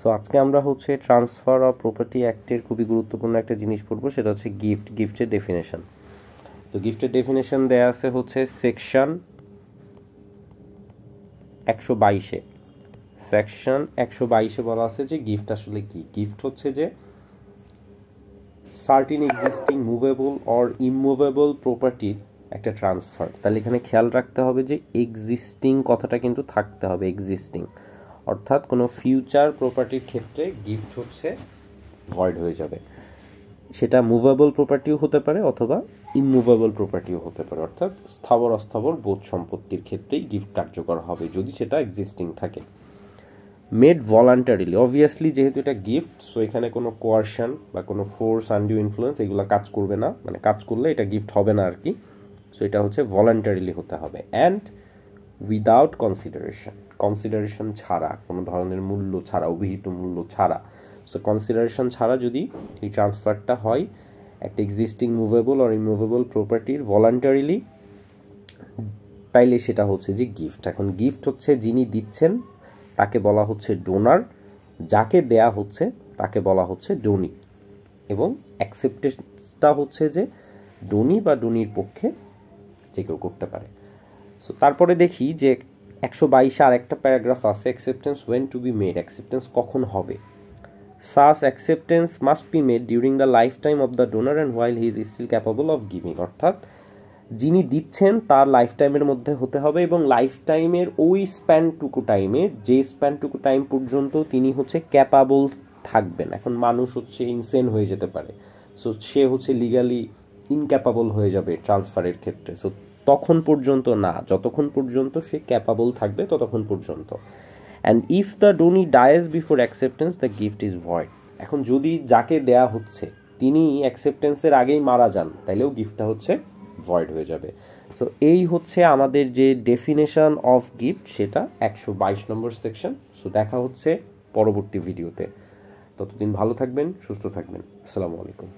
So আজকে আমরা হচ্ছে ট্রান্সফার অফ প্রপার্টি অ্যাক্টের খুবই গুরুত্বপূর্ণ একটা জিনিস পড়বো, সেটা হচ্ছে গিফটের ডেফিনেশন। তো গিফটের ডেফিনেশন দেয়া আছে হচ্ছে সেকশন 122-এ। সেকশন 122-এ বলা আছে যে গিফট আসলে কি। গিফট হচ্ছে যে sardine existing movable or immovable প্রপার্টির একটা ট্রান্সফার। তাহলে এখানে খেয়াল রাখতে হবে যে এক্সিস্টিং কথাটা কিন্তু থাকতে হবে, এক্সিস্টিং, অর্থাৎ কোনো ফিউচার প্রপার্টির ক্ষেত্রে গিফট হচ্ছে ভয়েড হয়ে যাবে। সেটা মুভেবল প্রপার্টিও হতে পারে অথবা ইমুভেবল প্রপার্টিও হতে পারে, অর্থাৎ স্থাবর অস্থাবর বোধ সম্পত্তির ক্ষেত্রেই গিফট কার্যকর হবে যদি সেটা এক্সিস্টিং থাকে। মেড ভলান্টারিলি, অবভিয়াসলি যেহেতু এটা গিফট, সো এখানে কোনো কোয়ারশন বা কোনো ফোর্স, আনডিউ ইনফ্লুয়েন্স এগুলো কাজ করবে না, মানে কাজ করলে এটা গিফট হবে না আর কি। সো এটা হচ্ছে ভলান্টারিলি হতে হবে। অ্যান্ড উইদাউট কনসিডারেশন ছাড়া, কোনো ধরনের মূল্য ছাড়া, অভিহিত মূল্য ছাড়া। সো কনসিডারেশন ছাড়া যদি এই ট্রান্সফারটা হয় একটা এক্সিস্টিং মুভেবল আর ইমুভেবল প্রপার্টির ভলান্টারিলি, তাইলে সেটা হচ্ছে যে গিফট। এখন গিফট হচ্ছে যিনি দিচ্ছেন তাকে বলা হচ্ছে ডোনার, যাকে দেয়া হচ্ছে তাকে বলা হচ্ছে ডোনি, এবং অ্যাকসেপ্টেন্সটা হচ্ছে যে ডোনি বা ডোনির পক্ষে যে কেউ করতে পারে। সো তারপরে দেখি যে 122-এ আরেকটা প্যারাগ্রাফ আছে, acceptance when to be made, acceptance কখন হবে। সাস acceptance must be made during the lifetime of the donor and while he is still capable of giving, অর্থাৎ যিনি দিচ্ছেন তার লাইফ টাইমের মধ্যে হতে হবে, এবং লাইফ টাইমের ওই স্প্যানটুকু টাইমে, যে স্প্যানটুকু টাইম পর্যন্ত তিনি হচ্ছে ক্যাপাবল থাকবেন। এখন মানুষ হচ্ছে ইনসেন হয়ে যেতে পারে, সো সে হচ্ছে লিগালি ইনক্যাপাবল হয়ে যাবে ট্রান্সফারের ক্ষেত্রে। সো তখন পর্যন্ত না, যতক্ষণ পর্যন্ত সে ক্যাপাবল থাকবে ততক্ষণ পর্যন্ত। And if the donee dies before acceptance the gift is void, এখন যদি যাকে দেয়া হচ্ছে তিনি অ্যাকসেপ্টেন্সের আগেই মারা যান, তাইলেও গিফটটা হচ্ছে ভয়েড হয়ে যাবে। সো এই হচ্ছে আমাদের যে ডেফিনেশন অফ গিফট, সেটা 122 নম্বর সেকশন। সো দেখা হচ্ছে পরবর্তী ভিডিওতে। ততদিন ভালো থাকবেন, সুস্থ থাকবেন। আসসালামু আলাইকুম।